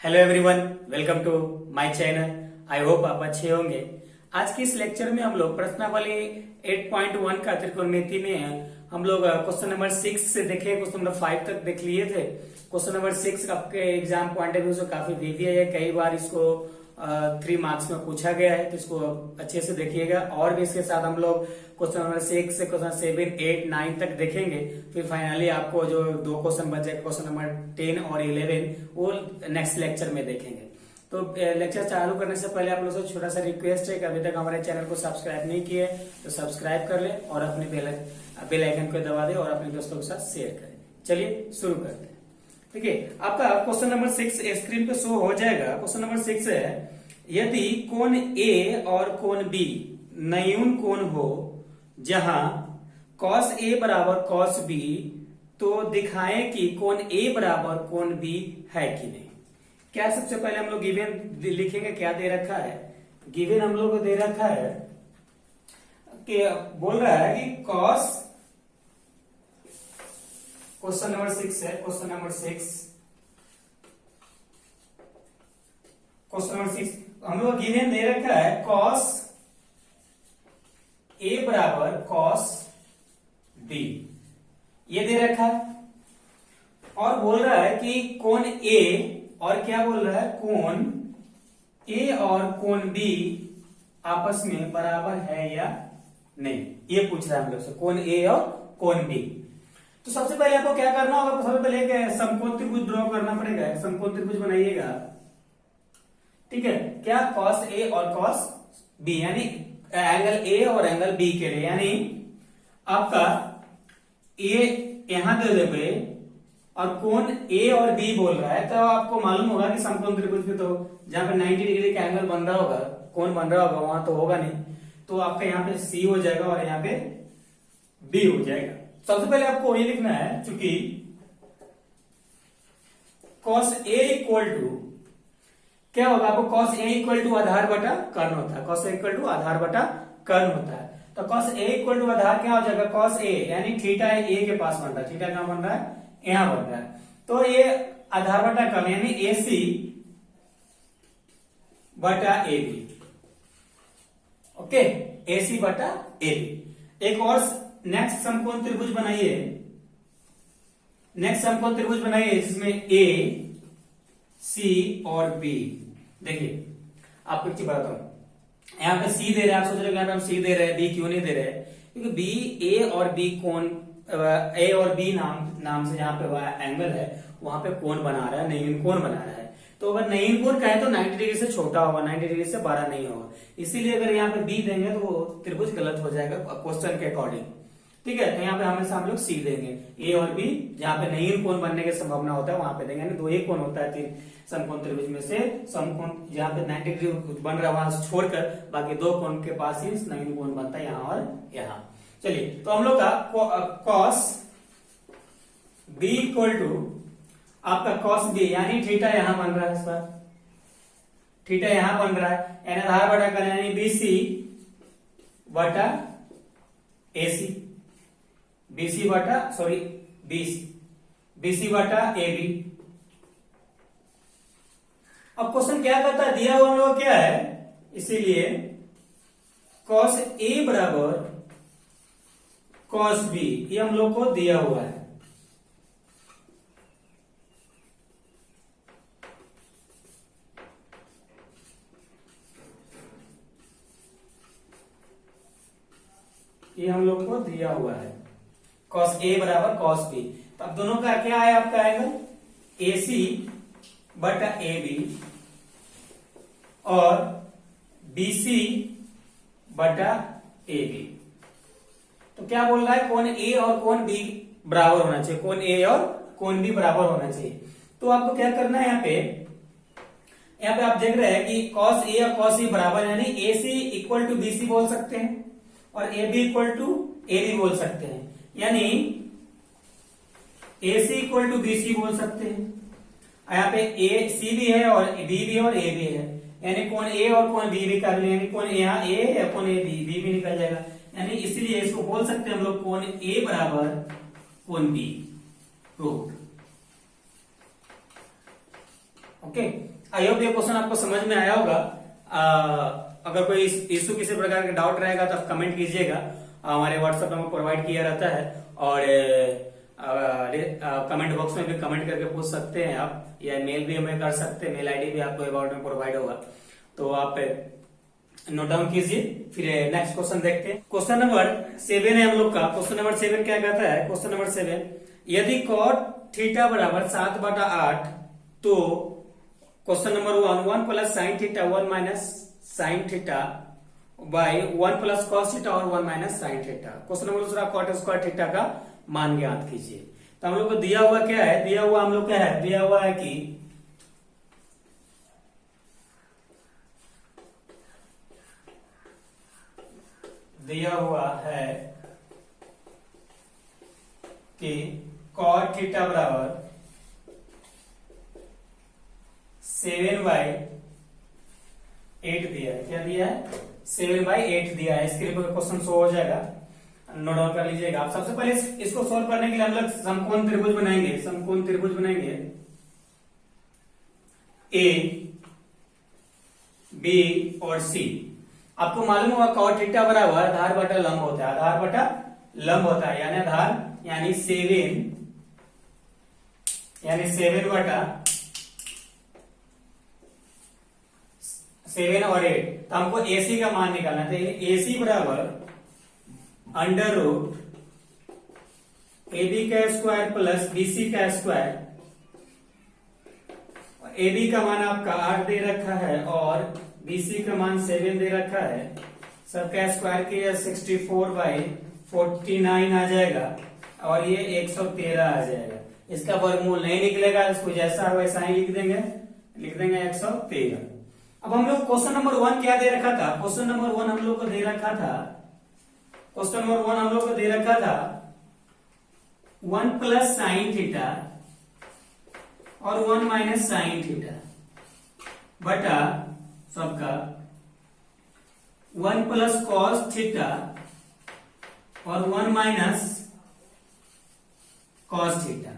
Hello everyone, welcome to my channel. I hope आप अच्छे होंगे। आज के इस लेक्चर में हम लोग प्रश्नावली 8.1 का त्रिकोणमिति में हम लोग क्वेश्चन नंबर 6 से देखे। क्वेश्चन नंबर 5 तक देख लिए थे। क्वेश्चन नंबर 6 आपके एग्जाम पॉइंट ऑफ व्यू से काफी वीवी है। कई बार इसको 3 मार्क्स में पूछा गया है, तो इसको अच्छे से देखिएगा। और भी इसके साथ हम लोग क्वेश्चन नंबर 6 से क्वेश्चन 7, 8, 9 तक देखेंगे। फिर फाइनली आपको जो 2 क्वेश्चन बचे, क्वेश्चन नंबर 10 और 11, वो नेक्स्ट लेक्चर में देखेंगे। तो लेक्चर चालू करने से पहले आप लोगों से छोटा सा रिक्वेस्ट है कि अभी तक हमारे चैनल को सब्सक्राइब नहीं किए तो सब्सक्राइब कर ले और अपने बेल आइकन को दबा दे और अपने दोस्तों के साथ शेयर करें। चलिए शुरू करते हैं। ठीक है, आपका क्वेश्चन नंबर 6 स्क्रीन पे शो हो जाएगा। क्वेश्चन नंबर 6 है, यदि कोण ए और कोण बी न्यून कोण हो जहां cos a बराबर cos b, तो दिखाएं कि कोण a बराबर कोण b है कि नहीं। क्या सबसे पहले हम लोग गिवन लिखेंगे। क्या दे रखा है? गिवन हम लोग को दे रखा है कि बोल रहा है कि cos, क्वेश्चन नंबर 6 है। क्वेश्चन नंबर 6 हम लोग गिवन दे रखा है cos a बराबर cos b, ये दे रखा है। और बोल रहा है कि कोण a, और क्या बोल रहा है, कोण a और कोण b आपस में बराबर है या नहीं, ये पूछ रहा है हम लोग से। कोण a और कोण b। तो सबसे पहले आपको क्या करना होगा, सबसे पहले एक समकोण त्रिभुज ड्रॉ करना पड़ेगा। समकोण त्रिभुज बनाइएगा। ठीक है, क्या cos a और cos b, यानी एंगल a और एंगल b के लिए। यानी आपका a यहां दे देंगे और कोण a और b बोल रहा है, तो आपको मालूम होगा कि समकोण त्रिभुज में तो जहां पे 90 डिग्री का एंगल बन रहा होगा, कोण बन रहा होगा, वहां तो होगा नहीं। तो आपका यहाँ पे c हो जाएगा और यहाँ पे b हो जाएगा। सबसे पहले आपको ये लिखना है, चूंकि cos a इक्वल टू क्या होगा, आपको cos a इक्वल टू आधार बटा कर्ण होता है। cos a इक्वल टू आधार बटा कर्ण होता है। तो cos a इक्वल टू आधार क्या हो जाएगा, cos a, यानी थीटा a के पास बन रहा है। थीटा कहां बन रहा है, यहां बन रहा है। तो ये आधार बटा कर्ण यानी AC बटा AB। ओके, AC बटा AB। एक और नेक्स्ट समकोण त्रिभुज बनाइए। नेक्स्ट समकोण त्रिभुज बनाइए जिसमें A, C और B। देखिए आपको एक चीज बताता हूं, यहाँ पे C दे रहे हैं। आप सोच रहे हैं यहाँ पे हम C दे रहे हैं, B क्यों नहीं दे रहे? क्योंकि B, A और B कोण, A और B नाम से जहां पे एंगल है वहां पे कोण बना रहा है, न्यून कोण बना रहा है। तो अगर न्यून कोण कहे तो 90 डिग्री से छोटा होगा, 90 डिग्री से बड़ा नहीं होगा। इसीलिए अगर यहाँ पे B देंगे तो वो त्रिभुज गलत हो जाएगा क्वेश्चन के अकॉर्डिंग। ठीक है, तो यहाँ पे हमेशा हम लोग C देंगे। A और B जहां पे न्यून कोण बनने की संभावना होता है वहां पे देंगे। यानी 2 ही कोण होता है 3 समकोण त्रिभुज में से। समकोण जहां पे 90 डिग्री बन रहा है वहां छोड़कर बाकी 2 कोण के पास ही न्यून कोण बनता है, यहाँ और यहाँ। चलिए, तो हम लोग का cos b इक्वल टू आपका cos b, यानी थीटा यहां बन रहा है। इस बार थीटा यहां बन रहा है, यानी आधार बटा कर्ण यानी BC बटा AC, BC बटा AB। अब क्वेश्चन क्या करता है, दिया हुआ हम लोग क्या है, इसीलिए cos A बराबर cos B, ये हम लोग को दिया हुआ है। ये हम लोग को दिया हुआ है cos A बराबर cos B। तो अब दोनों का क्या है, आपका एंगल AC बटा AB और BC बटा AB। तो क्या बोल रहा है, कोण A और कोण B बराबर होना चाहिए। कोण A और कोण B बराबर होना चाहिए। तो आपको क्या करना है, यहाँ पे आप देख रहे हैं कि cos A और cos B बराबर, यानी AC इक्वल टू BC बोल सकते हैं और AB इक्वल टू AB बोल सकते हैं। यानी AC इक्वल टू BC बोल सकते हैं। यहाँ पे C भी है और B भी है और A भी है, यानी कोण A और कोण B भी कर ले, यानी कोण यहाँ A है, कोण A B भी निकल जाएगा। यानी इसलिए इसको बोल सकते हैं हम लोग कोण A बराबर कोण B रूट। ओके, आई होप ये क्वेश्चन आपको समझ में आया होगा। अगर कोई इशू किसी प्रकार का डाउट रहेगा तो आप कमेंट कीजिएगा, हमारे व्हाट्सएप नंबर प्रोवाइड किया रहता है, और कमेंट बॉक्स में भी कमेंट करके पूछ सकते हैं आप, या मेल भी हमें कर सकते हैं, मेल आईडी भी आपको अबाउट में प्रोवाइड होगा, तो आप नोट डाउन कीजिए। फिर नेक्स्ट क्वेश्चन देखते हैं। क्वेश्चन नंबर 7 है हम लोग का। क्वेश्चन नंबर 7 क्या कहता है? क्वेश्चन नंबर 7, यदि cot थीटा बराबर 7/8 तो question number 1 plus sine theta 1 minus sine theta by 1 plus cos theta और 1 minus sine theta. Question number दूसरा, cot स्क्वायर थीटा का मान ज्ञात कीजिए। तो हम लोग को दिया हुआ क्या है? दिया हुआ हम लोग क्या है? दिया हुआ है कि cot थीटा बराबर 7/8 दिया है। क्या दिया है? 7/8 दिया है। इसके लिए क्वेश्चन सो हो जाएगा, नोट डाउन कर लीजिएगा आप। सबसे पहले इसको सॉल्व करने के लिए हम लोग समकोण त्रिभुज बनाएंगे। समकोण त्रिभुज बनाएंगे ए, बी और सी। आपको मालूम होगा cot थीटा बराबर आधार बटा लंब होता है। आधार बटा लंब होता है, यानी आधार यानी 7 और 8। तो हमको AC का मान निकालना है। AC बराबर अंडर रूट AB का स्क्वायर प्लस BC का स्क्वायर। AB का मान आपका 8 दे रखा है और BC का मान 7 दे रखा है। सबका स्क्वायर किया 64/49 आ जाएगा और ये 113 आ जाएगा। इसका वर्गमूल नहीं निकलेगा, इसको जैसा है वैसा ही लिख देंगे 113। अब हम लोग क्वेश्चन नंबर 1 क्या दे रखा था? क्वेश्चन नंबर 1 हम लोग को दे रखा था 1 प्लस साइन थीटा और 1 माइनस साइन थीटा बटा सबका 1 प्लस कॉस थीटा और 1 माइनस कॉस थीटा।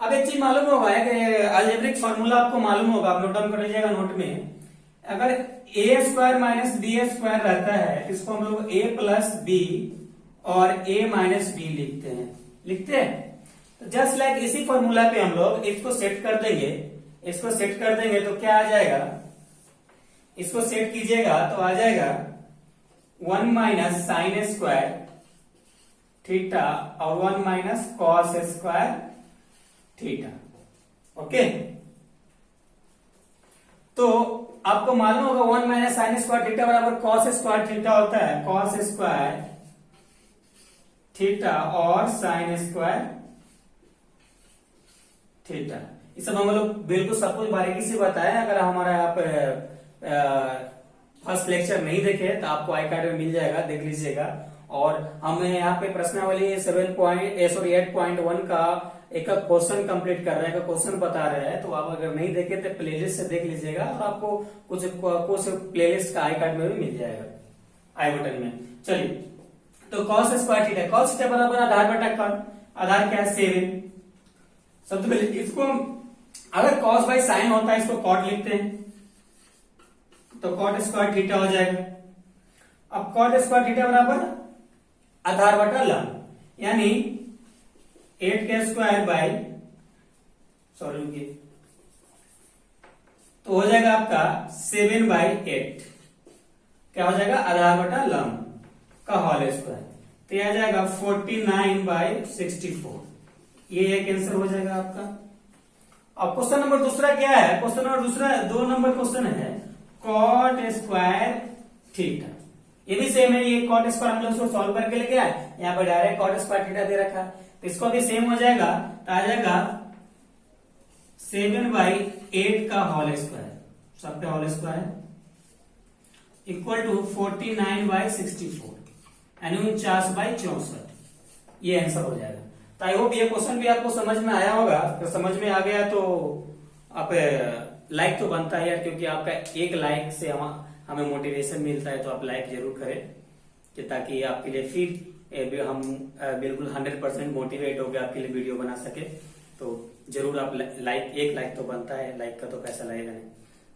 अब एक चीज मालूम होगा कि अलजेब्रिक फॉर्मूला आपको मालूम होगा, आप नोट डाउन कर लीजिएगा नोट में। अगर ए स्क्वायर माइनस बी स्क्वायर रहता है, इसको हम लोग ए प्लस बी और ए माइनस बी लिखते हैं। तो जस्ट लाइक इसी फॉर्मूला पे हम लोग इसको सेट कर देंगे। तो क्या आ जाएगा? इसको सेट कीजिएगा तो आ जाएगा 1 माइनस साइन स्क्वायर थीटा और 1 minus cos square theta. Okay, तो आपको मालूम होगा 1 माइनस साइन स्क्वायर थीटा बराबर कॉस स्क्वायर थीटा होता है। कॉस स्क्वायर थीटा और साइन स्क्वायर थीटा। ये सब हम लोग बिल्कुल सब कुछ बारीकी से बताए। अगर हमारा यहाँ पे फर्स्ट लेक्चर नहीं देखे तो आपको आई कार्ड में मिल जाएगा, देख लीजिएगा। और हमें यहाँ पे प्रश्नावली 8.1 का एक क्वेश्चन कंप्लीट कर रहे हैं, क्वेश्चन बता रहे हैं। तो आप अगर नहीं देखे तो प्लेलिस्ट से देख लीजिएगा और आपको कुछ प्लेलिस्ट का आई कार्ड में भी मिल जाएगा, आई बटन में। चलिए, तो cos square theta, cos theta बराबर आधार बटा कॉन। आधार क्या है? 7। सबसे पहले इसको अगर कॉस बाई साइन होता है इसको कॉट लिखते हैं, तो कॉट स्क्वायर थीटा हो जाएगा। अब कॉट स्क्वायर थीटा बराबर आधार बटा लंब, यानी 8 का स्क्वायर बाई तो हो जाएगा आपका 7/8। क्या हो जाएगा? आधार बटा लंब का होल स्क्वायर। तो यह आ जाएगा 49/64। ये एक आंसर हो जाएगा आपका। अब क्वेश्चन नंबर दूसरा क्या है? क्वेश्चन नंबर दूसरा 2 नंबर क्वेश्चन है कॉट स्क्वायर थीटा। ये भी सेम है, ये कॉट स्क्वायर हम लोग इसको सॉल्व करके लेके आए, यहाँ पर डायरेक्ट कॉट स्क्वायर थीटा दे रखा है, तो इसको भी सेम हो जाएगा। तो आ जाएगा 7/8 का होल स्क्वायर, सबका होल स्क्वायर इक्वल टू 49/64 यानी 49/64। ये आंसर हो जाएगा। तो आई होप ये क्वेश्चन भी आपको समझ में आया होगा। तो समझ में आ गया तो आप लाइक तो बनता है यार, क्योंकि आपका एक लाइक से हमें मोटिवेशन मिलता है। तो आप लाइक जरूर करें कि ताकि आपके लिए फिर हम बिल्कुल 100% मोटिवेट होकर आपके लिए वीडियो बना सके। तो जरूर आप लाइक, एक लाइक तो बनता है, लाइक का तो पैसा लगेगा नहीं।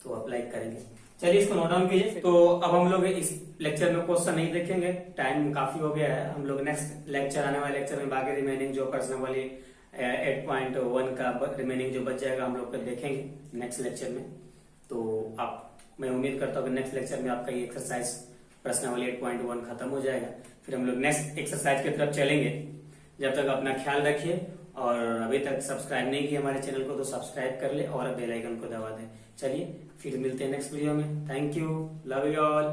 तो आप लाइक करेंगे। चलिए इसको नोट डाउन कीजिए। तो अब हम लोग इस लेक्चर में क्वेश्चन नहीं देखेंगे, टाइम काफी हो गया है। हम लोग नेक्स्ट लेक्चर, आने वाले लेक्चर में बाकी रिमेनिंग जो पर्सनली 8.1 का रिमेनिंग जो बच जाएगा हम लोग देखेंगे नेक्स्ट लेक्चर में। तो मैं उम्मीद करता हूँ कि नेक्स्ट लेक्चर में आपका ये एक्सरसाइज प्रश्नावली 8.1 खत्म हो जाएगा। फिर हम लोग नेक्स्ट एक्सरसाइज की तरफ चलेंगे। जब तक अपना ख्याल रखिए, और अभी तक सब्सक्राइब नहीं किया हमारे चैनल को तो सब्सक्राइब कर ले और बेल आइकन को दबा दें। चलिए फिर मिलते हैं नेक्स्ट वीडियो में। Thank you, love you all.